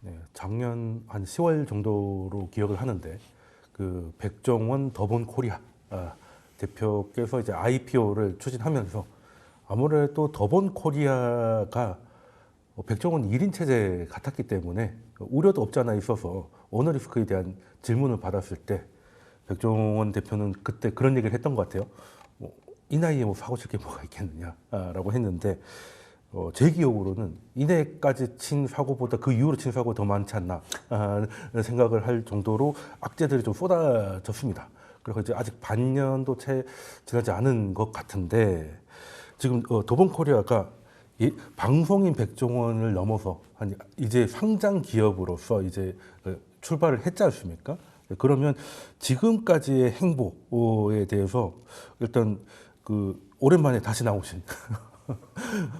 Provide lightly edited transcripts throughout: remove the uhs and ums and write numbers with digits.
네, 작년 한 10월 정도로 기억을 하는데 그 백종원 더본 코리아 대표께서 이제 IPO를 추진하면서 아무래도 더본 코리아가 백종원 1인 체제 같았기 때문에 우려도 없지 않아 있어서 오너 리스크에 대한 질문을 받았을 때 백종원 대표는 그때 그런 얘기를 했던 것 같아요. 이 나이에 뭐 사고 칠 게 뭐가 있겠느냐라고 했는데 제 기억으로는 이내까지 친 사고보다 그 이후로 친 사고가 더 많지 않나 생각을 할 정도로 악재들이 좀 쏟아졌습니다. 그래서 이제 아직 반년도 채 지나지 않은 것 같은데 지금 도본코리아가 방송인 백종원을 넘어서 이제 상장 기업으로서 이제 출발을 했지 않습니까? 그러면 지금까지의 행보에 대해서 일단 그 오랜만에 다시 나오신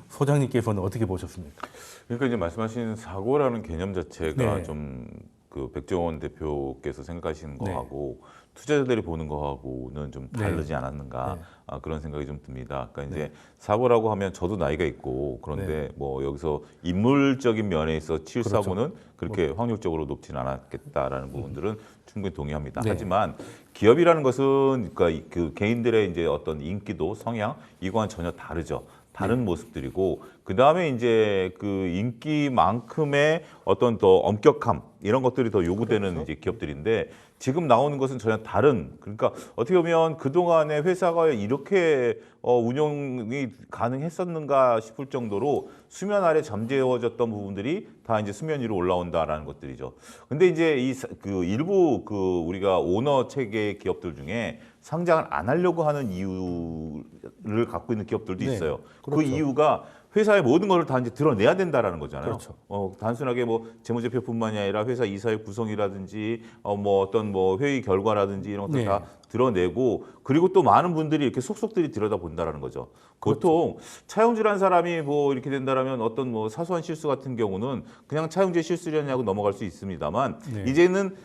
소장님께서는 어떻게 보셨습니까? 그러니까 이제 말씀하신 사고라는 개념 자체가 네. 좀 그 백종원 대표께서 생각하시는 네. 거하고 투자자들이 보는 거하고는 좀 다르지 네. 않았는가 네. 그런 생각이 좀 듭니다. 그러니까 이제 사고라고 하면 저도 나이가 있고 그런데 네. 뭐 여기서 인물적인 면에 있어 칠 그렇죠. 사고는 그렇게 확률적으로 높지는 않았겠다라는 부분들은 충분히 동의합니다. 네. 하지만 기업이라는 것은 그러니까 그 개인들의 이제 어떤 인기도 성향 이거와는 전혀 다르죠. 다른 모습들이고 그 다음에 이제 그 인기만큼의 어떤 더 엄격함 이런 것들이 더 요구되는 이제 기업들인데 지금 나오는 것은 전혀 다른 그러니까 어떻게 보면 그 동안에 회사가 이렇게 운영이 가능했었는가 싶을 정도로 수면 아래 잠재워졌던 부분들이 다 이제 수면 위로 올라온다라는 것들이죠. 근데 이제 그 일부 그 우리가 오너 체계 기업들 중에 상장을 안 하려고 하는 이유를 갖고 있는 기업들도 네, 있어요. 그렇죠. 그 이유가 회사의 모든 것을 다 이제 드러내야 된다라는 거잖아요. 그렇죠. 단순하게 뭐 재무제표뿐만이 아니라 회사 이사의 구성이라든지 뭐 어떤 뭐 회의 결과라든지 이런 것들 네. 다 드러내고 그리고 또 많은 분들이 이렇게 속속들이 들여다 본다라는 거죠. 보통 차용주란 사람이 뭐 이렇게 된다라면 어떤 뭐 사소한 실수 같은 경우는 그냥 차용주의 실수냐고 넘어갈 수 있습니다만 네. 이제는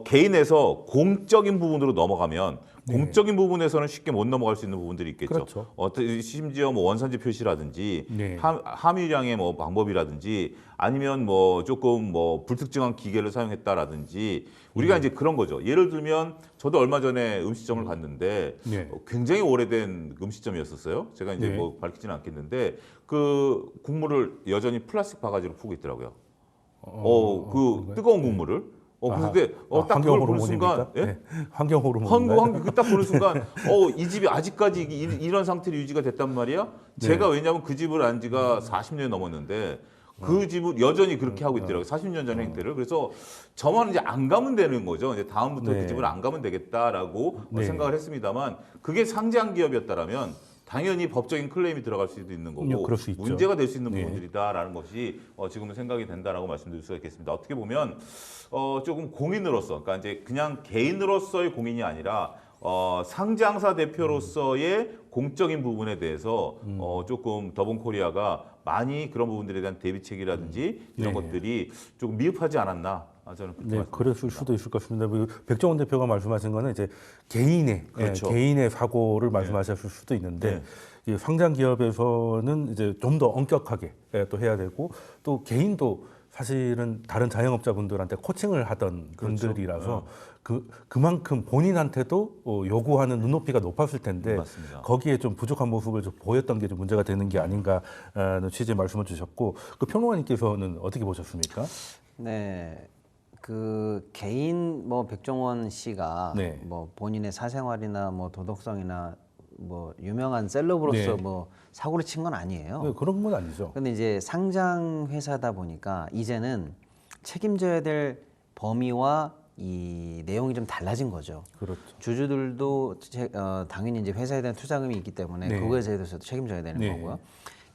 개인에서 공적인 부분으로 넘어가면 네. 공적인 부분에서는 쉽게 못 넘어갈 수 있는 부분들이 있겠죠. 그렇죠. 심지어 뭐 원산지 표시라든지 네. 함유량의 뭐 방법이라든지 아니면 뭐 조금 뭐 불특정한 기계를 사용했다라든지 우리가 이제 그런 거죠. 예를 들면 저도 얼마 전에 음식점을 갔는데 네. 굉장히 오래된 음식점이었었어요. 제가 이제 네. 뭐 밝히지는 않겠는데 그 국물을 여전히 플라스틱 바가지로 푸고 있더라고요. 그 뜨거운 국물을. 근데 딱 환경 그걸 보는 순간, 호르몬입니까? 예? 네. 환경 호르몬. 딱 보는 순간, 이 집이 아직까지 이런 상태로 유지가 됐단 말이야? 제가 왜냐하면 그 집을 안 지가 40년이 넘었는데, 그 집을 여전히 그렇게 하고 있더라고요. 40년 전 행태를. 그래서 저만 이제 안 가면 되는 거죠. 이제 다음부터 네. 그 집을 안 가면 되겠다라고 네. 생각을 했습니다만, 그게 상장 기업이었다라면, 당연히 법적인 클레임이 들어갈 수도 있는 거고 그럴 수 있죠. 문제가 될 수 있는 네. 부분들이다라는 것이 지금은 생각이 된다라고 말씀드릴 수가 있겠습니다. 어떻게 보면 조금 공인으로서, 그러니까 이제 그냥 개인으로서의 공인이 아니라 상장사 대표로서의 공적인 부분에 대해서 조금 더본코리아가 많이 그런 부분들에 대한 대비책이라든지 이런 네. 것들이 조금 미흡하지 않았나 저는 그렇게 네, 말씀드립니다. 그랬을 수도 있을 것 같습니다. 백종원 대표가 말씀하신 거는 이제 개인의 그렇죠. 개인의 사고를 말씀하셨을 수도 있는데 이 상장 기업에서는 이제 좀 더 엄격하게 또 해야 되고 또 개인도 사실은 다른 자영업자분들한테 코칭을 하던 분들이라서 그만큼 본인한테도 요구하는 눈높이가 높았을 텐데 맞습니다. 거기에 좀 부족한 모습을 좀 보였던 게 좀 문제가 되는 게 아닌가 하는 취지의 말씀을 주셨고 그 평론가님께서는 어떻게 보셨습니까? 네. 그 개인 뭐 백종원 씨가 네. 뭐 본인의 사생활이나 뭐 도덕성이나 뭐 유명한 셀럽으로서 네. 뭐 사고를 친 건 아니에요. 네, 그런 건 아니죠. 근데 이제 상장 회사다 보니까 이제는 책임져야 될 범위와 이 내용이 좀 달라진 거죠. 그렇죠. 주주들도 당연히 이제 회사에 대한 투자금이 있기 때문에 네. 그거에 대해서도 책임져야 되는 네. 거고요.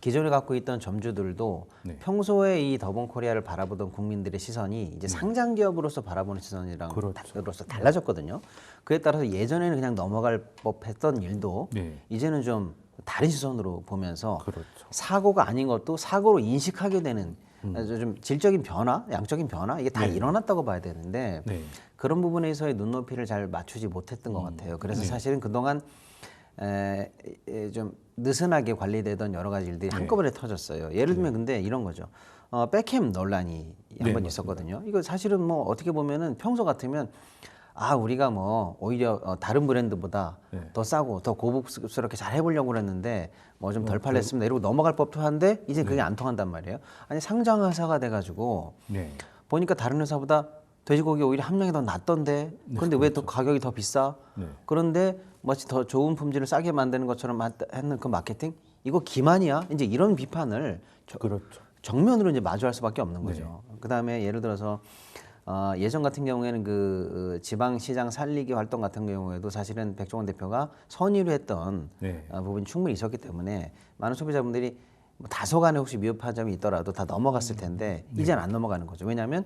기존에 갖고 있던 점주들도 네. 평소에 이 더본코리아를 바라보던 국민들의 시선이 이제 상장 기업으로서 바라보는 시선이랑 그렇죠. 로서 달라졌거든요. 그에 따라서 예전에는 그냥 넘어갈 법했던 일도 네. 이제는 좀 다른 시선으로 보면서 그렇죠. 사고가 아닌 것도 사고로 인식하게 되는 좀 질적인 변화, 양적인 변화 이게 다 일어났다고 봐야 되는데 네. 그런 부분에서의 눈높이를 잘 맞추지 못했던 것 같아요. 그래서 사실은 그동안 좀 느슨하게 관리되던 여러 가지 일들이 한꺼번에 터졌어요. 예를 들면 근데 이런 거죠. 백햄 논란이 한 번 맞습니다. 있었거든요. 이거 사실은 뭐 어떻게 보면은 평소 같으면 우리가 뭐 오히려 다른 브랜드보다 더 싸고 더 고급스럽게 잘 해보려고 그랬는데 뭐 좀 덜 팔렸습니다 이러고 넘어갈 법도 한데 이제 그게 안 통한단 말이에요. 아니 상장 회사가 돼가지고 네. 보니까 다른 회사보다 돼지고기 오히려 함량이 더 낮던데 그런데 왜 더 가격이 더 비싸? 네. 그런데 마치 더 좋은 품질을 싸게 만드는 것처럼 했는 그 마케팅 이거 기만이야? 이제 이런 비판을 그렇죠. 정면으로 이제 마주할 수밖에 없는 거죠. 그다음에 예를 들어서 예전 같은 경우에는 그 지방시장 살리기 활동 같은 경우에도 사실은 백종원 대표가 선의로 했던 네. 부분이 충분히 있었기 때문에 많은 소비자분들이 뭐 다소간에 혹시 미흡한 점이 있더라도 다 넘어갔을 텐데 이제는 안 넘어가는 거죠. 왜냐하면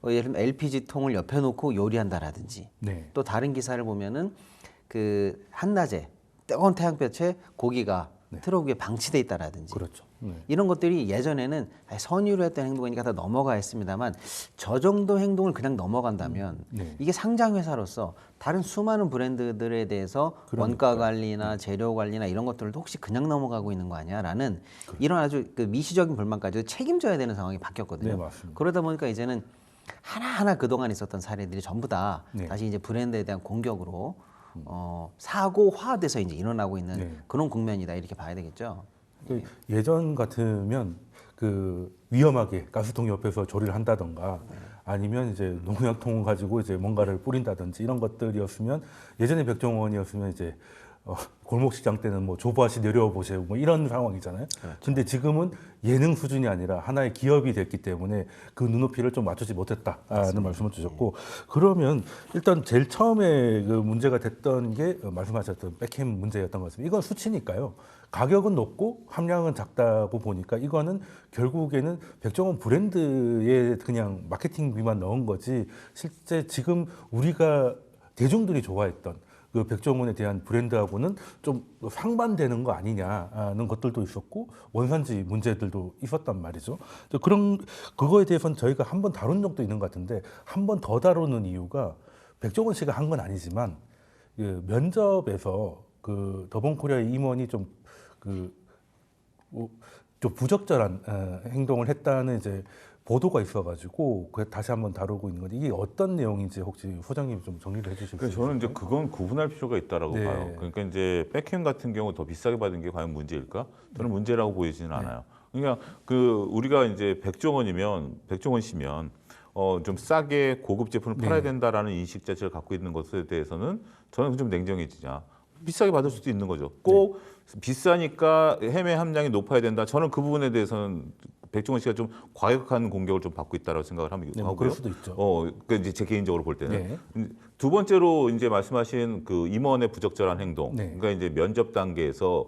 예를 들면 LPG 통을 옆에 놓고 요리한다라든지 네. 또 다른 기사를 보면은 그 한낮에 뜨거운 태양볕에 고기가 트럭 위에 방치돼 있다라든지 그렇죠. 네. 이런 것들이 예전에는 선의로 했던 행동이니까 다 넘어가 했습니다만 저 정도 행동을 그냥 넘어간다면 네. 이게 상장 회사로서 다른 수많은 브랜드들에 대해서 원가 관리나 재료 관리나 이런 것들도 혹시 그냥 넘어가고 있는 거 아니야라는 이런 아주 그 미시적인 불만까지도 책임져야 되는 상황이 바뀌었거든요. 네, 맞습니다. 그러다 보니까 이제는 하나하나 그동안 있었던 사례들이 전부 다 네. 다시 이제 브랜드에 대한 공격으로 사고화돼서 이제 일어나고 있는 네. 그런 국면이다 이렇게 봐야 되겠죠. 그 예전 같으면 그 위험하게 가스통 옆에서 조리를 한다던가 아니면 이제 농약통을 가지고 이제 뭔가를 뿌린다든지 이런 것들이었으면 예전에 백종원이었으면 이제 골목시장 때는 뭐 조보아씨 내려보세요 뭐 이런 상황이잖아요. 근데 지금은 예능 수준이 아니라 하나의 기업이 됐기 때문에 그 눈높이를 좀 맞추지 못했다는 말씀을 주셨고 그러면 일단 제일 처음에 그 문제가 됐던 게 말씀하셨던 백햄 문제였던 것 같습니다. 이건 수치니까요. 가격은 높고 함량은 작다고 보니까 이거는 결국에는 백종원 브랜드에 그냥 마케팅비만 넣은 거지 실제 지금 우리가 대중들이 좋아했던 그 백종원에 대한 브랜드하고는 좀 상반되는 거 아니냐는 것들도 있었고 원산지 문제들도 있었단 말이죠. 그거에 대해서는 저희가 한번 다룬 적도 있는 것 같은데 한 번 더 다루는 이유가 백종원 씨가 한 건 아니지만 그 면접에서 그 더본코리아의 임원이 좀 부적절한 행동을 했다는 이제 보도가 있어가지고 다시 한번 다루고 있는 건데 이게 어떤 내용인지 혹시 소장님 좀 정리를 해주실 수 있을까요? 저는 이제 그건 구분할 필요가 있다라고 네. 봐요. 그러니까 이제 백햄 같은 경우 더 비싸게 받은 게 과연 문제일까? 저는 문제라고 보이지는 않아요. 그러니까 그 우리가 이제 백종원 씨면 좀 싸게 고급 제품을 팔아야 된다라는 인식 자체를 갖고 있는 것에 대해서는 저는 좀 냉정해지자. 비싸게 받을 수도 있는 거죠. 꼭 비싸니까 해외 함량이 높아야 된다. 저는 그 부분에 대해서는 백종원 씨가 좀 과격한 공격을 좀 받고 있다라고 생각을 하고요. 뭐 그럴 수도 있죠. 그러니까 이제 제 개인적으로 볼 때는 두 번째로 이제 말씀하신 그 임원의 부적절한 행동. 그러니까 이제 면접 단계에서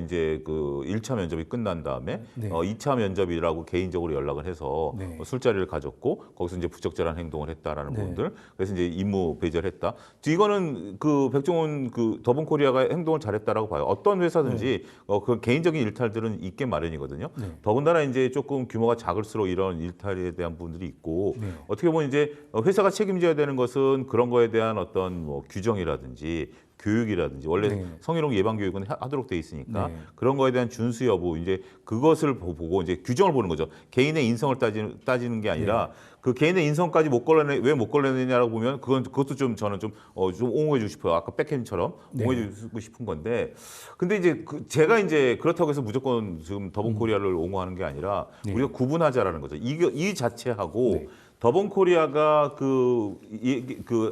이제 그 1차 면접이 끝난 다음에 2차 면접이라고 개인적으로 연락을 해서 술자리를 가졌고 거기서 이제 부적절한 행동을 했다라는 부분들. 그래서 이제 임무 배제했다. 이거는 그 백종원 그 더본코리아가 행동을 잘했다라고 봐요. 어떤 회사든지 그 개인적인 일탈들은 있게 마련이거든요. 더군다나 이제 조금 규모가 작을수록 이런 일탈에 대한 부분들이 있고 어떻게 보면 이제 회사가 책임져야 되는 것은 그런 거에 대한 어떤 뭐 규정이라든지 교육이라든지 원래 성희롱 예방 교육은 하도록 돼 있으니까 그런 거에 대한 준수 여부 이제 그것을 보고 이제 규정을 보는 거죠. 개인의 인성을 따지는 게 아니라 그 개인의 인성까지 왜 못 걸러내냐라고 보면 그것도 좀 저는 좀 옹호해 주고 싶어요. 아까 백햄처럼 옹호해 주고 싶은 건데 근데 이제 제가 이제 그렇다고 해서 무조건 지금 더본코리아를 옹호하는 게 아니라 우리가 구분하자라는 거죠. 이 자체하고 더본코리아가 그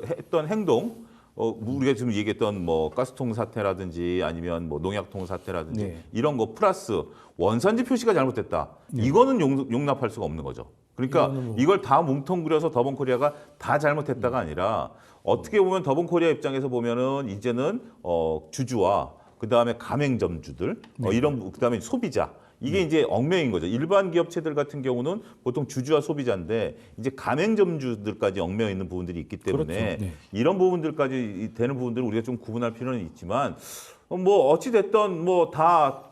했던 행동 우리가 지금 얘기했던 뭐 가스통 사태라든지 아니면 뭐 농약통 사태라든지 이런 거 플러스 원산지 표시가 잘못됐다. 이거는 용납할 수가 없는 거죠. 그러니까 이걸 다 뭉텅그려서 더본코리아가 다 잘못했다가 아니라 어떻게 보면 더본코리아 입장에서 보면은 이제는 주주와 그다음에 가맹점주들 이런 그다음에 소비자 이게 이제 얽매인 거죠. 일반 기업체들 같은 경우는 보통 주주와 소비자인데 이제 가맹점주들까지 얽매여 있는 부분들이 있기 때문에 이런 부분들까지 되는 부분들을 우리가 좀 구분할 필요는 있지만 뭐 어찌 됐든 뭐 다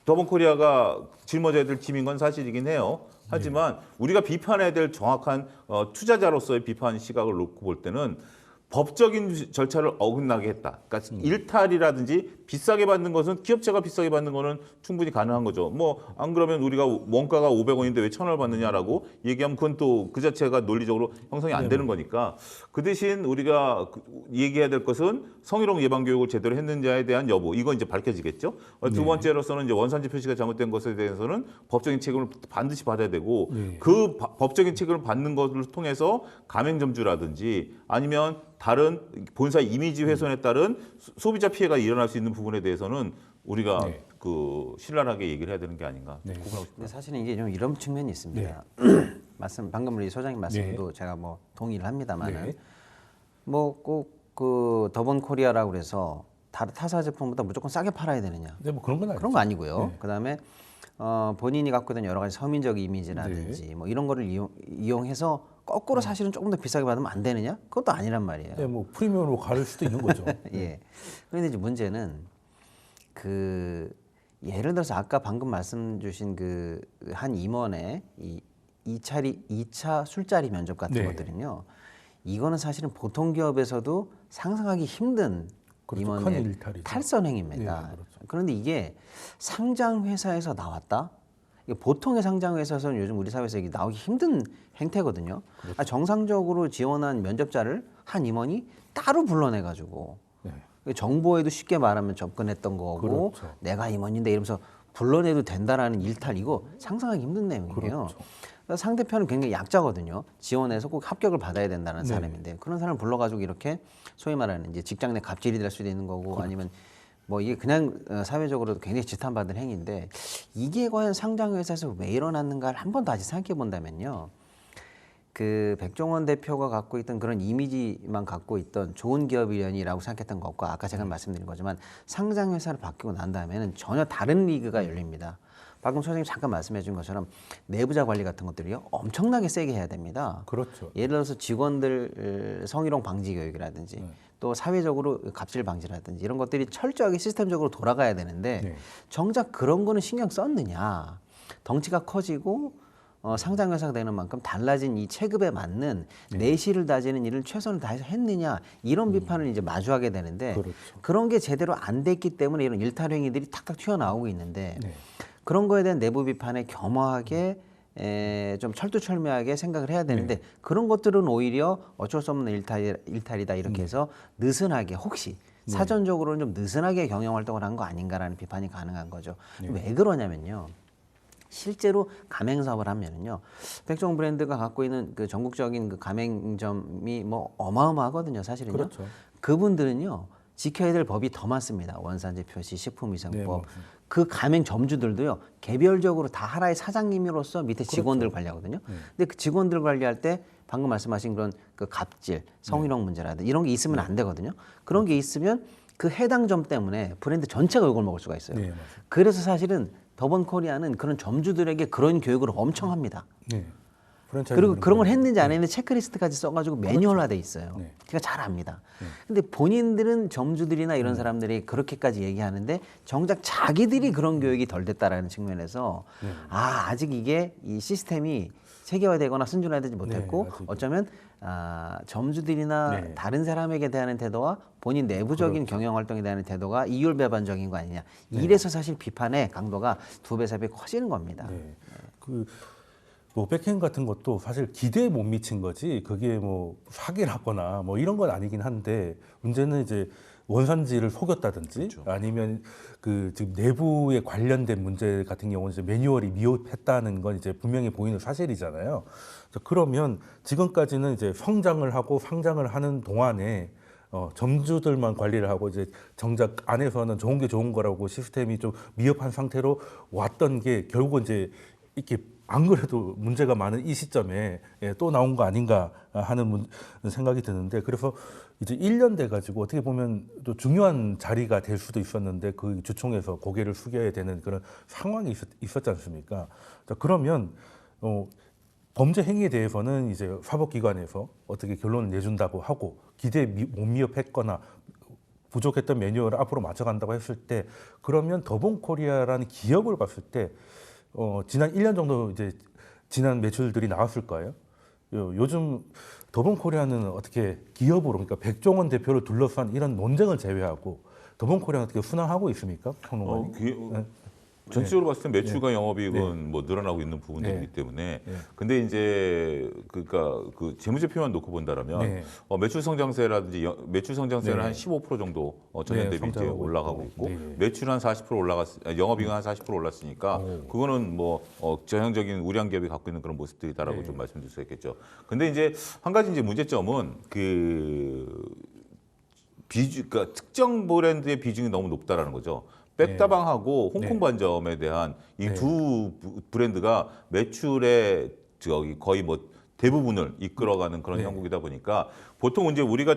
더본코리아가 짊어져야 될 짐인 건 사실이긴 해요. 하지만 우리가 비판해야 될 정확한 투자자로서의 비판 시각을 놓고 볼 때는 법적인 절차를 어긋나게 했다. 그러니까 일탈이라든지 비싸게 받는 것은 기업체가 비싸게 받는 거는 충분히 가능한 거죠. 뭐 안 그러면 우리가 원가가 500원인데 왜 1,000원을 받느냐라고 얘기하면 그건 또 그 자체가 논리적으로 형성이 안 되는 거니까 그 대신 우리가 얘기해야 될 것은 성희롱 예방 교육을 제대로 했는지에 대한 여부 이건 이제 밝혀지겠죠. 두 번째로서는 이제 원산지 표시가 잘못된 것에 대해서는 법적인 책임을 반드시 받아야 되고 그 법적인 책임을 받는 것을 통해서 가맹점주라든지 아니면 다른 본사 이미지 훼손에 따른 소비자 피해가 일어날 수 있는 부분에 대해서는 우리가 그 신랄하게 얘기를 해야 되는 게 아닌가. 구분하고 싶어요. 근데 사실은 이게 좀 이런 측면이 있습니다. 방금 우리 소장님 말씀도 제가 뭐 동의를 합니다만은 뭐 꼭 그 더본 코리아라고 그래서 타사 제품보다 무조건 싸게 팔아야 되느냐? 뭐 그런 건 아니죠. 그런 거 아니고요. 그다음에 본인이 갖고 있는 여러 가지 서민적 이미지라든지 뭐 이런 거를 이용해서 거꾸로 사실은 조금 더 비싸게 받으면 안 되느냐? 그것도 아니란 말이에요. 네, 뭐 프리미엄으로 가를 수도 있는 거죠. 예. 그런데 이제 문제는 그 예를 들어서 아까 방금 말씀 주신 그 한 임원의 이 2차 술자리 면접 같은 것들은요. 이거는 사실은 보통 기업에서도 상상하기 힘든 그렇죠. 큰 임원의 일탈이죠. 탈선행입니다. 그렇죠. 그런데 이게 상장 회사에서 나왔다. 이게 보통의 상장 회사에서는 요즘 우리 사회에서 이게 나오기 힘든 행태거든요. 정상적으로 지원한 면접자를 한 임원이 따로 불러내가지고 정보에도 쉽게 말하면 접근했던 거고 내가 임원인데 이러면서 불러내도 된다라는 일탈 이거 상상하기 힘든 내용이에요. 그러니까 상대편은 굉장히 약자거든요. 지원해서 꼭 합격을 받아야 된다는 사람인데 그런 사람을 불러가지고 이렇게 소위 말하는 이제 직장 내 갑질이 될 수도 있는 거고 아니면 뭐 이게 그냥 사회적으로도 굉장히 지탄받는 행위인데 이게 과연 상장회사에서 왜 일어났는가를 한 번 다시 생각해 본다면요. 그 백종원 대표가 갖고 있던 그런 이미지만 갖고 있던 좋은 기업이련이라고 생각했던 것과 아까 제가 말씀드린 거지만 상장회사를 바뀌고 난 다음에는 전혀 다른 리그가 열립니다. 방금 소장님 잠깐 말씀해 준 것처럼 내부자 관리 같은 것들이요 엄청나게 세게 해야 됩니다. 그렇죠. 예를 들어서 직원들 성희롱 방지 교육이라든지 또 사회적으로 갑질 방지라든지 이런 것들이 철저하게 시스템적으로 돌아가야 되는데 정작 그런 거는 신경 썼느냐. 덩치가 커지고 상장회사가 되는 만큼 달라진 이 체급에 맞는 내실을 다지는 일을 최선을 다해서 했느냐 이런 비판을 이제 마주하게 되는데 그런 게 제대로 안 됐기 때문에 이런 일탈 행위들이 탁탁 튀어나오고 있는데 그런 거에 대한 내부 비판에 겸허하게 좀 철두철미하게 생각을 해야 되는데 그런 것들은 오히려 어쩔 수 없는 일탈이다 이렇게 해서 느슨하게 혹시 사전적으로는 좀 느슨하게 경영 활동을 한 거 아닌가라는 비판이 가능한 거죠. 왜 그러냐면요. 실제로 가맹 사업을 하면은요, 백종원 브랜드가 갖고 있는 그 전국적인 그 가맹점이 뭐 어마어마하거든요, 사실은요. 그렇죠. 그분들은요, 지켜야 될 법이 더 많습니다. 원산지 표시, 식품위생법. 그 가맹 점주들도요, 개별적으로 다 하나의 사장님으로서 밑에 직원들 관리하거든요. 근데 그 직원들 관리할 때 방금 말씀하신 그런 그 갑질, 성희롱 문제라든지 이런 게 있으면 안 되거든요. 그런 게 있으면 그 해당 점 때문에 브랜드 전체가 욕을 먹을 수가 있어요. 그래서 사실은 더본 코리아는 그런 점주들에게 그런 교육을 엄청 합니다. 그리고 그런 걸 했는지 안 했는지 체크리스트까지 써가지고 매뉴얼화돼 있어요. 제가 잘 압니다. 근데 본인들은 점주들이나 이런 사람들이 그렇게까지 얘기하는데 정작 자기들이 그런 교육이 덜 됐다라는 측면에서 아직 이게 이 시스템이 체계화되거나 순준화되지 못했고 어쩌면 점주들이나 다른 사람에게 대한 태도와 본인 내부적인 경영 활동에 대한 태도가 이율배반적인 거 아니냐. 이래서 사실 비판의 강도가 2배, 3배 커지는 겁니다. 뭐 백행 같은 것도 사실 기대에 못 미친 거지 그게 뭐 사기라거나 뭐 이런 건 아니긴 한데 문제는 이제 원산지를 속였다든지 아니면 그 지금 내부에 관련된 문제 같은 경우는 이제 매뉴얼이 미흡했다는 건 이제 분명히 보이는 사실이잖아요. 그러면 지금까지는 이제 성장을 하고 상장을 하는 동안에 점주들만 관리를 하고 이제 정작 안에서는 좋은 게 좋은 거라고 시스템이 좀 미흡한 상태로 왔던 게 결국은 이제 이렇게 안 그래도 문제가 많은 이 시점에 또 나온 거 아닌가 하는 생각이 드는데 그래서 이제 1년 돼가지고 어떻게 보면 또 중요한 자리가 될 수도 있었는데 그 주총에서 고개를 숙여야 되는 그런 상황이 있었지 않습니까? 자, 그러면 범죄 행위에 대해서는 이제 사법기관에서 어떻게 결론을 내준다고 하고 기대에 못 미흡했거나 부족했던 매뉴얼을 앞으로 맞춰간다고 했을 때 그러면 더본 코리아라는 기업을 봤을 때 지난 1년 정도 이제 지난 매출들이 나왔을 거예요. 요즘 더본코리아는 어떻게 기업으로 그러니까 백종원 대표를 둘러싼 이런 논쟁을 제외하고 더본코리아는 어떻게 순항하고 있습니까, 평론가님? 네. 전체적으로 봤을 때 매출과 영업이익은 뭐 늘어나고 있는 부분이기 때문에 근데 이제 그러니까 그 재무제표만 놓고 본다라면 매출 성장세라든지 매출 성장세는 한 15% 정도 전년 대비 이제 올라가고 있고 매출 한 40% 영업이익은 한 40% 올랐으니까 그거는 뭐 전형적인 우량 기업이 갖고 있는 그런 모습들이다라고 좀 말씀드릴 수 있겠죠. 근데 이제 한 가지 이제 문제점은 그러니까 특정 브랜드의 비중이 너무 높다라는 거죠. 백다방하고 홍콩 반점에 대한 이 두 브랜드가 매출의 거의 뭐 대부분을 이끌어가는 그런 형국이다 보니까 보통 이제 우리가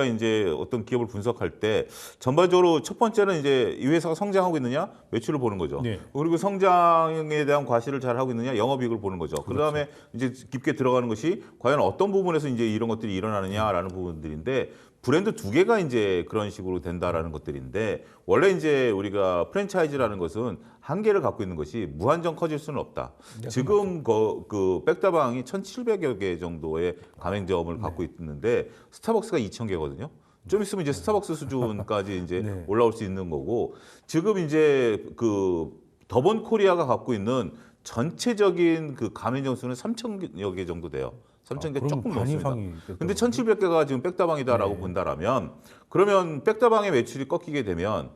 이제 어떤 기업을 분석할 때 전반적으로 첫 번째는 이제 이 회사가 성장하고 있느냐 매출을 보는 거죠. 그리고 성장에 대한 과실을 잘 하고 있느냐 영업이익을 보는 거죠. 그다음에 이제 깊게 들어가는 것이 과연 어떤 부분에서 이제 이런 것들이 일어나느냐라는 부분들인데 브랜드 두 개가 이제 그런 식으로 된다라는 것들인데 원래 이제 우리가 프랜차이즈라는 것은 한계를 갖고 있는 것이 무한정 커질 수는 없다. 지금 그 백다방이 1,700여 개 정도의 가맹점을 갖고 있는데 스타벅스가 2,000개거든요. 좀 있으면 이제 스타벅스 수준까지 이제 올라올 수 있는 거고 지금 이제 그 더본코리아가 갖고 있는 전체적인 그 가맹점 수는 3,000여 개 정도 돼요. 3,000개 조금 넘습니다. 근데 1,700개가 지금 백다방이다라고 본다라면 그러면 백다방의 매출이 꺾이게 되면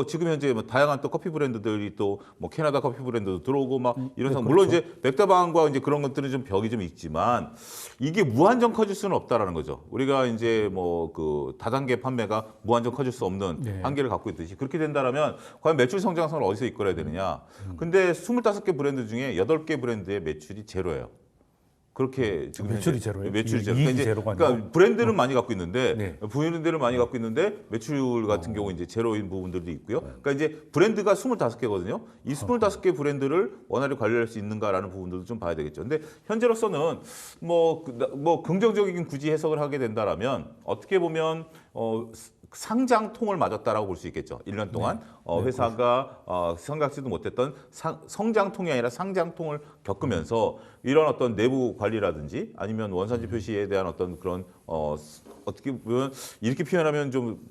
지금 현재 뭐 다양한 또 커피 브랜드들이 또 뭐 캐나다 커피 브랜드도 들어오고 막 이런 상황. 물론 이제 백다방과 이제 그런 것들은 좀 벽이 좀 있지만 이게 무한정 커질 수는 없다라는 거죠. 우리가 이제 뭐 그 다단계 판매가 무한정 커질 수 없는 한계를 갖고 있듯이 그렇게 된다라면 과연 매출 성장성을 어디서 이끌어야 되느냐. 근데 25개 브랜드 중에 8개 브랜드의 매출이 제로예요. 그렇게 지금 매출이 제로예요? 매출이 제로. 이익이 제로가 아니고? 그러니까 브랜드는 많이 갖고 있는데 브랜드를 많이 갖고 있는데 매출 같은 경우 이제 제로인 부분들도 있고요. 그러니까 이제 브랜드가 25개거든요. 이 25개 브랜드를 원활히 관리할 수 있는가라는 부분들도 좀 봐야 되겠죠. 근데 현재로서는 뭐 긍정적인 굳이 해석을 하게 된다라면 어떻게 보면 상장통을 맞았다라고 볼 수 있겠죠. 1년 동안 회사가 생각지도 못했던 성장통이 아니라 상장통을 겪으면서 이런 어떤 내부 관리라든지 아니면 원산지 표시에 대한 어떤 그런 어떻게 보면 이렇게 표현하면 좀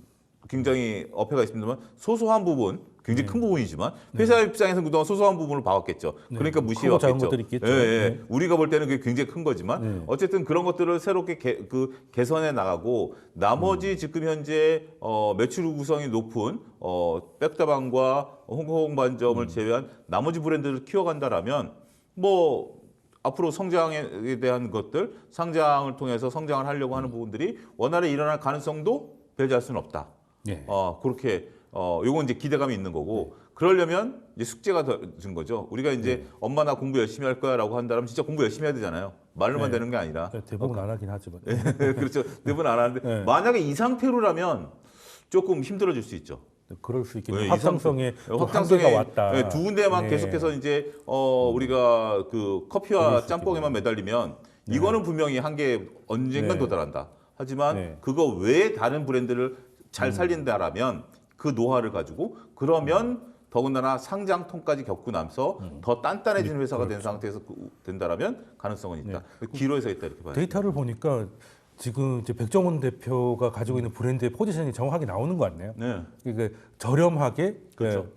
굉장히 어폐가 있습니다만 소소한 부분, 굉장히 큰 부분이지만 회사 입장에서는 그동안 소소한 부분을 봐왔겠죠. 그러니까 무시해왔겠죠. 우리가 볼 때는 그게 굉장히 큰 거지만 어쨌든 그런 것들을 새롭게 개선해 나가고 나머지 지금 현재 매출 구성이 높은 백다방과 홍콩 반점을 제외한 나머지 브랜드를 키워간다라면 뭐 앞으로 성장에 대한 것들, 상장을 통해서 성장을 하려고 하는 부분들이 원활히 일어날 가능성도 배제할 수는 없다. 그렇게 요건 이제 기대감이 있는 거고 그러려면 이제 숙제가 더 준 거죠. 우리가 이제 엄마 나 공부 열심히 할 거야라고 한다면 진짜 공부 열심히 해야 되잖아요. 말로만 되는 게 아니라. 대부분 안 하긴 하지만. 그렇죠. 대부분 안 하는데 만약에 이 상태로라면 조금 힘들어질 수 있죠. 그럴 수 있겠네요. 확장성에 한계가 왔다. 두 군데만 계속해서 이제 우리가 그 커피와 짬뽕에만 매달리면 이거는 분명히 한계 언젠간 도달한다. 하지만 그거 외에 다른 브랜드를 잘 살린다라면 그 노하우를 가지고 그러면 더군다나 상장통까지 겪고 나서 더 단단해진 회사가 된 상태에서 된다라면 가능성은 있다. 기로에서 있다 이렇게 봐요. 데이터를 보니까 지금 이제 백종원 대표가 가지고 있는 브랜드의 포지션이 정확하게 나오는 것 같네요. 그러니까 저렴하게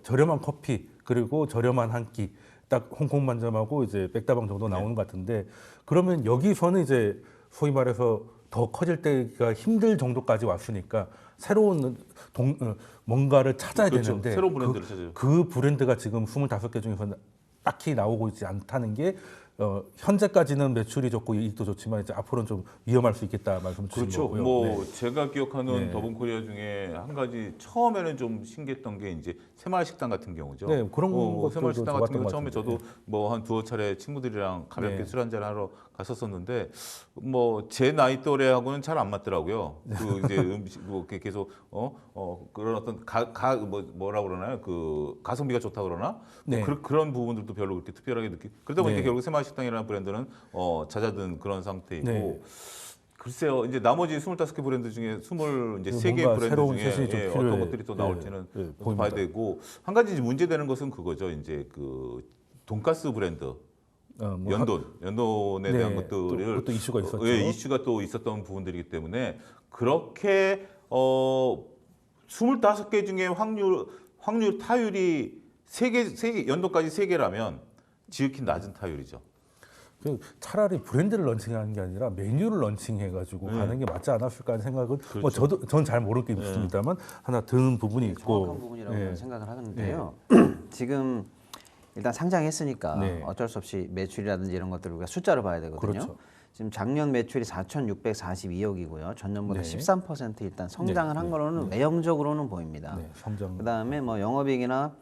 저렴한 커피 그리고 저렴한 한 끼 딱 홍콩 반점하고 이제 백다방 정도 나오는 것 같은데 그러면 여기서는 이제 소위 말해서 더 커질 때가 힘들 정도까지 왔으니까 새로운 뭔가를 찾아야 되는데 새로운 브랜드를 찾아요. 그 브랜드가 지금 25개 중에서 딱히 나오고 있지 않다는 게 현재까지는 매출이 좋고 이익도 좋지만 이제 앞으로는 좀 위험할 수 있겠다 말씀 주신 거고요. 뭐 제가 기억하는 더본코리아 중에 한 가지 처음에는 좀 신기했던 게 이제 새마을 식당 같은 경우죠. 그런 것도 새마을 식당 같은 경우 처음에 같은데. 저도 뭐 한 두어 차례 친구들이랑 가볍게 술 한잔 하러 갔었었는데 뭐 제 나이 또래하고는 잘 안 맞더라고요. 그 이제 음식 뭐 계속 그런 어떤 뭐라 그러나요? 그 가성비가 좋다 그러나 그런 부분들도 별로 그렇게 특별하게 그러다 보니까 결국 새마을 식당이라는 브랜드는 잦아든 그런 상태이고 글쎄요 이제 나머지 25개 브랜드 중에 23개 브랜드 중에 어떤 것들이 또 나올지는 봐야 되고 한 가지 이제 문제되는 것은 그거죠. 이제 그 돈가스 브랜드 뭐 연돈에 네, 대한 또 것들을 그것도 이슈가 있었죠. 예, 이슈가 또 있었던 부분들이기 때문에 그렇게 25개 중에 확률 타율이 세 개 연도까지 3개라면 지극히 낮은 타율이죠. 그 차라리 브랜드를 런칭하는 게 아니라 메뉴를 런칭해가지고 가는 게 맞지 않았을까 하는 생각은 뭐 전 잘 모르겠습니다만 하나 드는 부분이 있고 정확한 부분이라고 네. 생각을 하는데요. 지금 일단 상장했으니까 네. 어쩔 수 없이 매출이라든지 이런 것들을 우리가 숫자로 봐야 되거든요. 그렇죠. 지금 작년 매출이 4,642억이고요. 전년보다 네. 13% 일단 성장을 한 거로는 외형적으로는 보입니다. 네, 성장. 그다음에 뭐 영업이익이나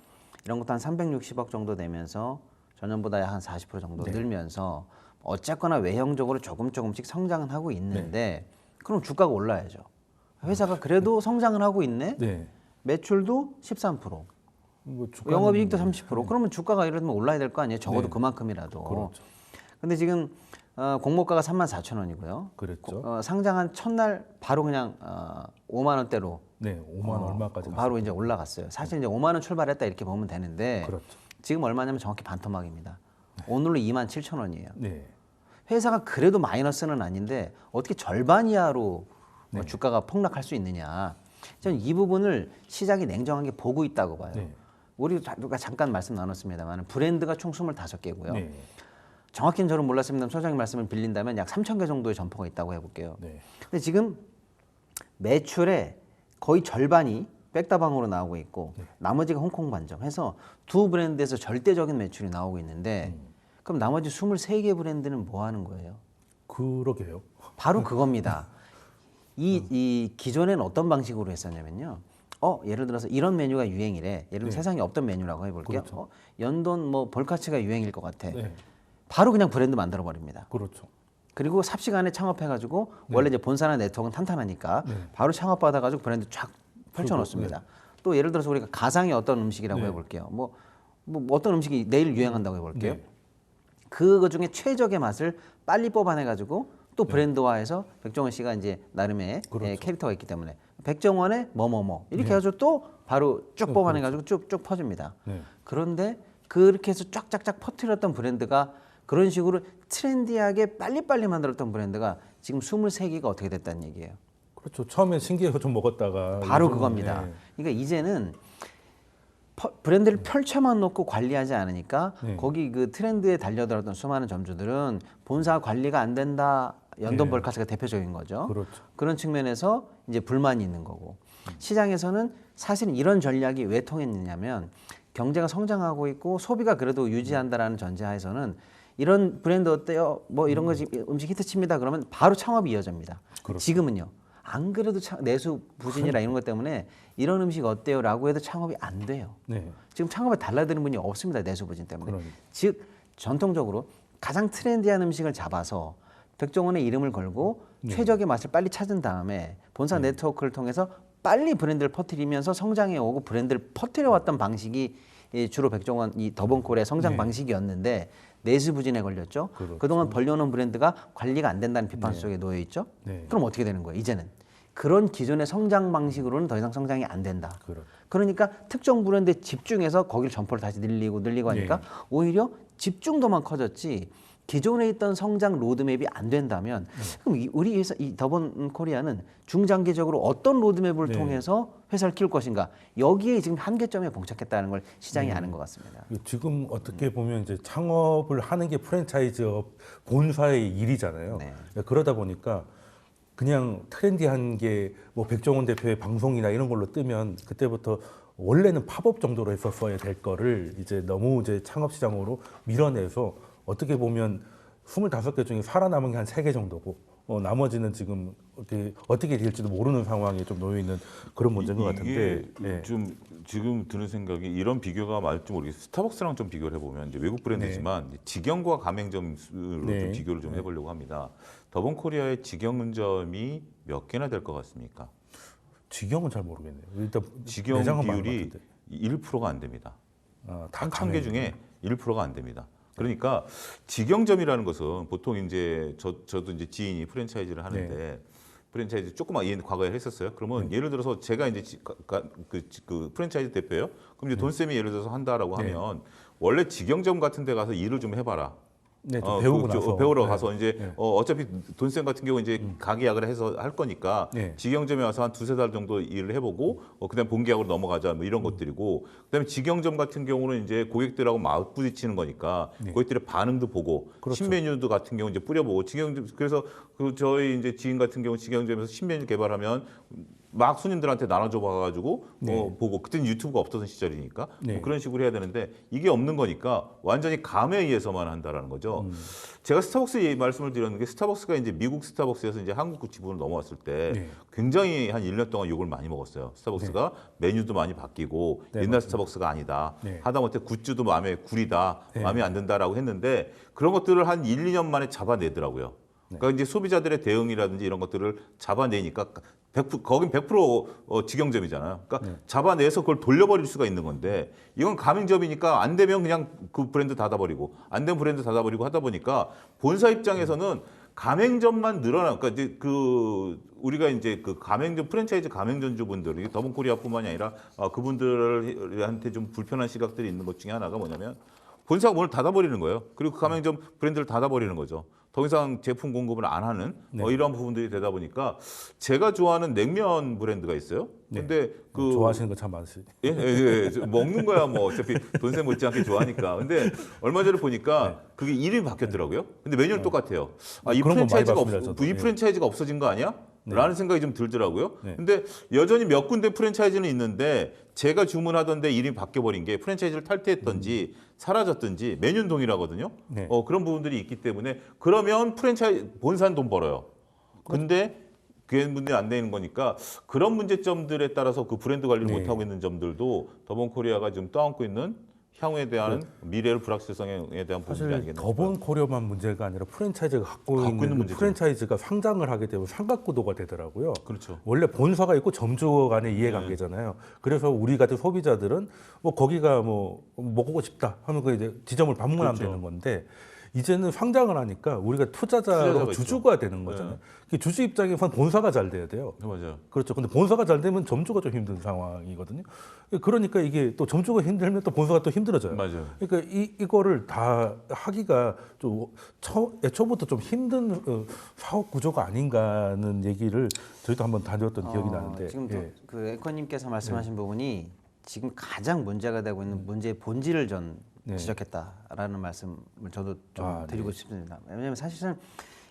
이런 것도 한 360억 정도 되면서 전년보다 한 40% 정도 네. 늘면서 어쨌거나 외형적으로 조금씩 성장은 하고 있는데 그럼 주가가 올라야죠. 회사가 그래도 성장을 하고 있네. 네. 매출도 13%, 뭐 주가는- 영업이익도 30%. 그러면 주가가 이러면 올라야 될 거 아니에요? 적어도 네. 그만큼이라도. 그렇죠. 근데 지금 공모가가 34,000원이고요. 그랬죠. 상장한 첫날 바로 그냥 5만 원대로 네, 5만 얼마까지 바로 이제 올라갔어요. 사실 이제 5만 원 출발했다 이렇게 보면 되는데 그렇죠. 지금 얼마냐면 정확히 반토막입니다. 오늘로 27,000원이에요. 네. 회사가 그래도 마이너스는 아닌데 어떻게 절반 이하로 네. 주가가 폭락할 수 있느냐. 저는 이 부분을 시장이 냉정하게 보고 있다고 봐요. 네. 우리가 잠깐 말씀 나눴습니다만 브랜드가 총 25개고요. 네. 정확히는 저는 몰랐습니다만 소장님 말씀을 빌린다면 약 3,000개 정도의 점포가 있다고 해볼게요. 네. 근데 지금 매출의 거의 절반이 백다방으로 나오고 있고 나머지가 홍콩 반점 해서 두 브랜드에서 절대적인 매출이 나오고 있는데 그럼 나머지 23개 브랜드는 뭐 하는 거예요? 그러게요. 바로 그겁니다. 이 기존에는 어떤 방식으로 했었냐면요. 예를 들어서 이런 메뉴가 유행이래. 예를 들면 세상에 없던 메뉴라고 해볼게요. 그렇죠. 연돈 뭐 볼카치가 유행일 것 같아. 네. 바로 그냥 브랜드 만들어 버립니다. 그렇죠. 그리고 삽시간에 창업해가지고 원래 이제 본사나 네트워크는 탄탄하니까 네. 바로 창업받아가지고 브랜드 쫙 펼쳐놓습니다. 또 예를 들어서 우리가 가상의 어떤 음식이라고 네. 해볼게요. 뭐 어떤 음식이 내일 유행한다고 해볼게요. 네. 그거 중에 최적의 맛을 빨리 뽑아내가지고 또 브랜드화해서 백종원 씨가 이제 나름의 그렇죠. 캐릭터가 있기 때문에 백종원의 뭐뭐뭐 이렇게 네. 해가지고 또 바로 쭉 뽑아내가지고 쭉쭉 퍼집니다. 네. 그런데 그렇게 해서 쫙쫙쫙 퍼뜨렸던 브랜드가 그런 식으로 트렌디하게 빨리빨리 만들었던 브랜드가 지금 23개가 어떻게 됐다는 얘기예요. 그렇죠. 처음엔 신기해서 좀 먹었다가 바로 요즘은, 그겁니다. 네. 그러니까 이제는 브랜드를 펼쳐만 놓고 관리하지 않으니까 네. 거기 그 트렌드에 달려들었던 수많은 점주들은 본사 관리가 안 된다. 연돈 네. 벌카스가 대표적인 거죠. 그렇죠. 그런 측면에서 이제 불만이 있는 거고 시장에서는 사실은 이런 전략이 왜 통했느냐면 경제가 성장하고 있고 소비가 그래도 유지한다라는 전제하에서는 이런 브랜드 어때요? 뭐 이런 거지 음식 히트칩니다. 그러면 바로 창업이 이어집니다. 그렇죠. 지금은요. 안 그래도 내수 부진이라 이런 것 때문에 이런 음식 어때요?라고 해도 창업이 안 돼요. 네. 지금 창업에 달라드는 분이 없습니다. 내수 부진 때문에. 그러니까. 즉 전통적으로 가장 트렌디한 음식을 잡아서 백종원의 이름을 걸고 최적의 맛을 빨리 찾은 다음에 본사 네트워크를 통해서 빨리 브랜드를 퍼뜨리면서 성장해 오고 브랜드를 퍼뜨려 왔던 방식이 주로 백종원 이 더본콜의 성장 방식이었는데 내수 부진에 걸렸죠. 그렇죠. 그동안 벌려놓은 브랜드가 관리가 안 된다는 비판 속에 놓여 있죠. 네. 그럼 어떻게 되는 거예요? 이제는 그런 기존의 성장 방식으로는 더 이상 성장이 안 된다. 그렇죠. 그러니까 특정 브랜드에 집중해서 거기를 점포를 다시 늘리고 하니까 오히려 집중도만 커졌지 기존에 있던 성장 로드맵이 안 된다면 그럼 우리 회사 이 더본 코리아는 중장기적으로 어떤 로드맵을 통해서 회사를 키울 것인가 여기에 지금 한계점에 봉착했다는 걸 시장이 아는 것 같습니다. 지금 어떻게 보면 이제 창업을 하는 게 프랜차이즈업 본사의 일이잖아요. 네. 그러다 보니까 그냥 트렌디한 게 뭐 백종원 대표의 방송이나 이런 걸로 뜨면 그때부터 원래는 팝업 정도로 했었어야 될 거를 이제 너무 이제 창업 시장으로 밀어내서 어떻게 보면 25개 중에 살아남은 게 한 3개 정도고 나머지는 지금 어떻게 될지도 모르는 상황에 좀 놓여 있는 그런 문제인 것 같은데. 이게 좀 지금 드는 생각이 이런 비교가 맞을지 모르겠어요. 스타벅스랑 좀 비교를 해보면 이제 외국 브랜드지만 직영과 가맹점 수로 좀 비교를 좀 해보려고 합니다. 더본코리아의 직영점이 몇 개나 될 것 같습니까? 직영은 잘 모르겠네요. 일단 직영 매장은 많은 것 비율이 같은데. 1%가 안 됩니다. 다 1,000개 중에 1%가 안 됩니다. 그러니까 직영점이라는 것은 보통 이제 저도 이제 지인이 프랜차이즈를 하는데 프랜차이즈 조그만 과거에 했었어요. 그러면 예를 들어서 제가 이제 그 프랜차이즈 대표예요. 그럼 이제 돈쌤이 예를 들어서 한다라고 하면 원래 직영점 같은 데 가서 일을 좀 해봐라. 네, 좀 배우고 나서. 배우러 네. 가서 이제 네. 어차피 돈쌤 같은 경우 이제 가게 약을 해서 할 거니까 네. 직영점에 와서 한 2-3달 정도 일을 해보고 그다음 본계약으로 넘어가자 뭐 이런 것들이고 그다음에 직영점 같은 경우는 이제 고객들하고 맞부딪히는 거니까 네. 고객들의 반응도 보고 그렇죠. 신메뉴도 같은 경우 이제 뿌려보고 직영점 그래서 그 저희 이제 지인 같은 경우 직영점에서 신메뉴 개발하면 막 손님들한테 나눠줘 봐가지고 네. 보고 그때는 유튜브가 없었던 시절이니까 네. 뭐 그런 식으로 해야 되는데 이게 없는 거니까 완전히 감에 의해서만 한다라는 거죠. 제가 스타벅스 말씀을 드렸는 게 스타벅스가 이제 미국 스타벅스에서 이제 한국 지분으로 넘어왔을 때 네. 굉장히 한 1년 동안 욕을 많이 먹었어요. 스타벅스가 메뉴도 많이 바뀌고 네, 옛날 맞습니다. 스타벅스가 아니다. 네. 하다못해 굿즈도 마음에 구리다. 네. 마음에 안 든다라고 했는데 그런 것들을 한 1-2년 만에 잡아내더라고요. 그러니까 이제 소비자들의 대응이라든지 이런 것들을 잡아내니까 100%, 거긴 100% 직영점이잖아요. 그러니까 잡아내서 그걸 돌려버릴 수가 있는 건데 이건 가맹점이니까 안 되면 그냥 그 브랜드 닫아버리고 안 되면 브랜드 닫아버리고 하다 보니까 본사 입장에서는 가맹점만 늘어나. 그러니까 이제 그 우리가 이제 그 가맹점 프랜차이즈 가맹점주분들 더본코리아뿐만이 아니라 그분들한테 좀 불편한 시각들이 있는 것 중에 하나가 뭐냐면 본사가 문을 닫아버리는 거예요. 그리고 그 가맹점 브랜드를 닫아버리는 거죠. 더 이상 제품 공급을 안 하는 이러한 부분들이 되다 보니까 제가 좋아하는 냉면 브랜드가 있어요. 근데 그 좋아하시는 거 참 많으시. 예, 예, 예. 먹는 거야 뭐 어차피 돈세 못지않게 좋아하니까. 근데 얼마 전에 보니까 그게 이름이 바뀌었더라고요. 근데 메뉴는 똑같아요. 이 그런 거 많이 프랜차이즈가 봤습니다, 저도. 이 예. 프랜차이즈가 없어진 거 아니야? 라는 생각이 좀 들더라고요. 네. 근데 여전히 몇 군데 프랜차이즈는 있는데 제가 주문하던데 이름이 바뀌어버린 게 프랜차이즈를 탈퇴했던지 사라졌던지 메뉴는 동일하거든요. 네. 그런 부분들이 있기 때문에 그러면 프랜차이즈 본사는 돈 벌어요. 근데 그게 문제 안 되는 거니까 그런 문제점들에 따라서 그 브랜드 관리를 네. 못하고 있는 점들도 더본코리아가 지금 떠안고 있는 향후에 대한 미래의 불확실성에 대한 부분이 사실 아니겠나 싶어요. 더본코리아만 문제가 아니라 프랜차이즈가 갖고 있는 그 문제죠. 프랜차이즈가 상장을 하게 되면 삼각구도가 되더라고요. 그렇죠. 원래 본사가 있고 점주 간의 이해관계잖아요. 그래서 우리 같은 소비자들은 뭐 거기가 뭐 먹고 싶다 하면 그 이제 지점을 방문하면 그렇죠. 되는 건데 이제는 상장을 하니까 우리가 투자자로 투자자가 주주가 되는 거잖아요. 그 주주 입장에서는 본사가 잘 돼야 돼요. 맞아요. 그렇죠. 근데 본사가 잘 되면 점주가 좀 힘든 상황이거든요. 그러니까 이게 또 점주가 힘들면 또 본사가 또 힘들어져요. 맞아요. 그러니까 이거를 다 하기가 좀 애초부터 좀 힘든 사업 구조가 아닌가는 얘기를 저희도 한번 다녀왔던 기억이 나는데. 지금 예. 그 앵커님께서 말씀하신 부분이 지금 가장 문제가 되고 있는 문제의 본질을 전 지적했다라는 말씀을 저도 좀 드리고 싶습니다. 왜냐하면 사실은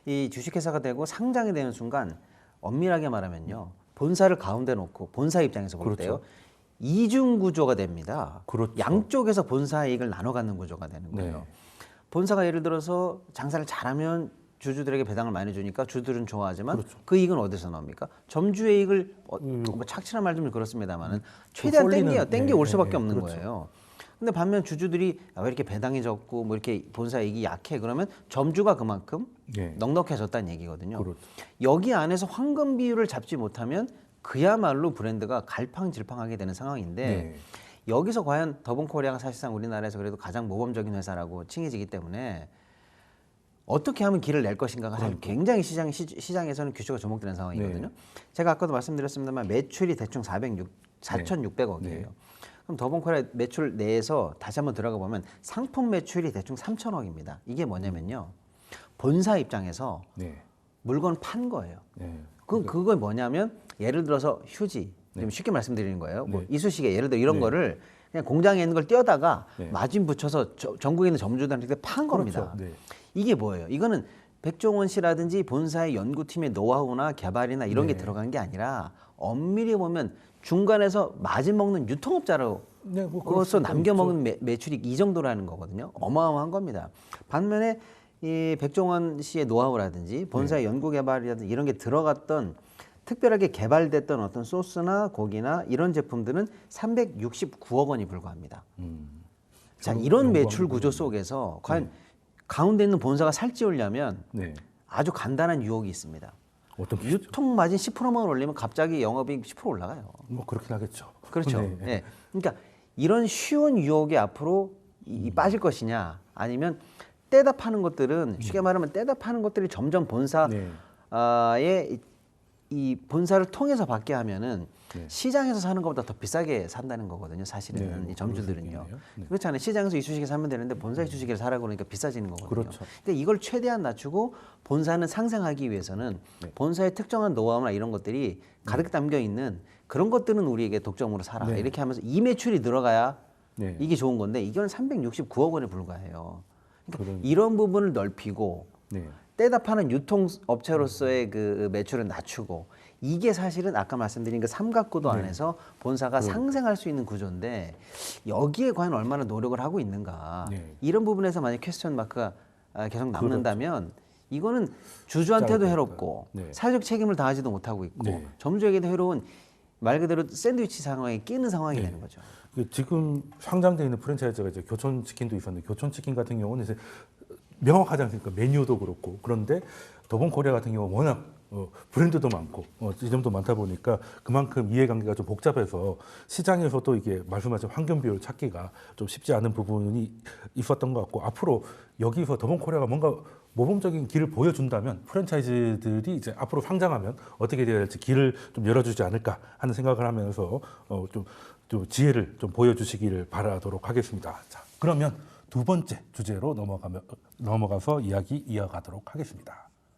이 주식회사가 되고 상장이 되는 순간 엄밀하게 말하면요, 본사를 가운데 놓고 본사 입장에서 볼 때요, 이중 구조가 됩니다. 그렇죠. 양쪽에서 본사 이익을 나눠 갖는 구조가 되는 거예요. 본사가 예를 들어서 장사를 잘하면 주주들에게 배당을 많이 주니까 주들은 좋아하지만 그 이익은 어디서 나옵니까? 점주의 이익을 뭐 착취란 말 좀 그렇습니다만은 최대한 땡겨 올 수밖에 없는 거예요. 근데 반면 주주들이 왜 이렇게 배당이 적고 뭐 이렇게 본사 이익이 약해 그러면 점주가 그만큼 넉넉해졌다는 얘기거든요. 여기 안에서 황금 비율을 잡지 못하면 그야말로 브랜드가 갈팡질팡하게 되는 상황인데 여기서 과연 더본코리아가 사실상 우리나라에서 그래도 가장 모범적인 회사라고 칭해지기 때문에 어떻게 하면 길을 낼 것인가가 사실 굉장히 시장에서는 규슈가 주목되는 상황이거든요. 제가 아까도 말씀드렸습니다만 매출이 대충 4,600억이에요. 그럼 더본코리아 매출 내에서 다시 한번 들어가 보면 상품 매출이 대충 3,000억입니다. 이게 뭐냐면요, 본사 입장에서 물건 판 거예요. 그건 뭐냐면 예를 들어서 휴지, 좀 쉽게 말씀드리는 거예요. 뭐 이쑤시개 예를 들어 이런 거를 그냥 공장에 있는 걸 떼어다가 마진 붙여서 전국에 있는 점주들한테 판 겁니다. 이게 뭐예요? 이거는 백종원 씨라든지 본사의 연구팀의 노하우나 개발이나 이런 게 들어간 게 아니라 엄밀히 보면 중간에서 마진 먹는 유통업자로서 남겨먹는 매출이 이 정도라는 거거든요. 어마어마한 겁니다. 반면에 이 백종원 씨의 노하우라든지 본사의 연구 개발이라든지 이런 게 들어갔던 특별하게 개발됐던 어떤 소스나 고기나 이런 제품들은 369억 원이 불과합니다. 자, 이런 매출 구조 속에서 과연 가운데 있는 본사가 살찌우려면 아주 간단한 유혹이 있습니다. 어떤 유통 마진 10%만 올리면 갑자기 영업이익 10% 올라가요. 뭐 그렇긴 하겠죠. 그렇죠. 그러니까 이런 쉬운 유혹에 앞으로 빠질 것이냐, 아니면 떼다 파는 것들은 쉽게 말하면 떼다 파는 것들이 점점 본사의 이 본사를 통해서 받게 하면은 네. 시장에서 사는 것보다 더 비싸게 산다는 거거든요. 사실은 네, 이 점주들은요. 그럴 수 있겠네요. 네. 그렇잖아요. 시장에서 이 주식을 사면 되는데 본사의 주식을 사라고 그러니까 비싸지는 거거든요. 그렇죠. 그러니까 이걸 최대한 낮추고 본사는 상생하기 위해서는 네. 본사의 특정한 노하우나 이런 것들이 가득 담겨 있는 그런 것들은 우리에게 독점으로 사라. 네. 이렇게 하면서 이 매출이 들어가야 네. 이게 좋은 건데 이건 369억 원에 불과해요. 그러니까 그런- 이런 부분을 넓히고 네. 떼다 파는 유통업체로서의 그 매출을 낮추고 이게 사실은 아까 말씀드린 그 삼각구도 네. 안에서 본사가 상생할 수 있는 구조인데 여기에 과연 얼마나 노력을 하고 있는가 네. 이런 부분에서 만약 퀘스천 마크가 계속 남는다면 이거는 주주한테도 짜고 해롭고 네. 사회적 책임을 다하지도 못하고 있고 네. 점주에게도 해로운 말 그대로 샌드위치 상황에 끼는 상황이 되는 거죠. 그 지금 상장되어 있는 프랜차이즈가 이제 교촌치킨도 있었는데 교촌치킨 같은 경우는 이제 명확하지 않습니까? 메뉴도 그렇고 그런데 더본코리아 같은 경우는 워낙 브랜드도 많고 지점도 많다 보니까 그만큼 이해관계가 좀 복잡해서 시장에서도 이게 말씀하신 황금 비율 찾기가 좀 쉽지 않은 부분이 있었던 것 같고 앞으로 여기서 더본코리아가 뭔가 모범적인 길을 보여준다면 프랜차이즈들이 이제 앞으로 상장하면 어떻게 되어야 될지 길을 좀 열어주지 않을까 하는 생각을 하면서 좀 지혜를 좀 보여주시기를 바라도록 하겠습니다. 자, 그러면 두 번째 주제로 넘어가서 이야기 이어가도록 하겠습니다.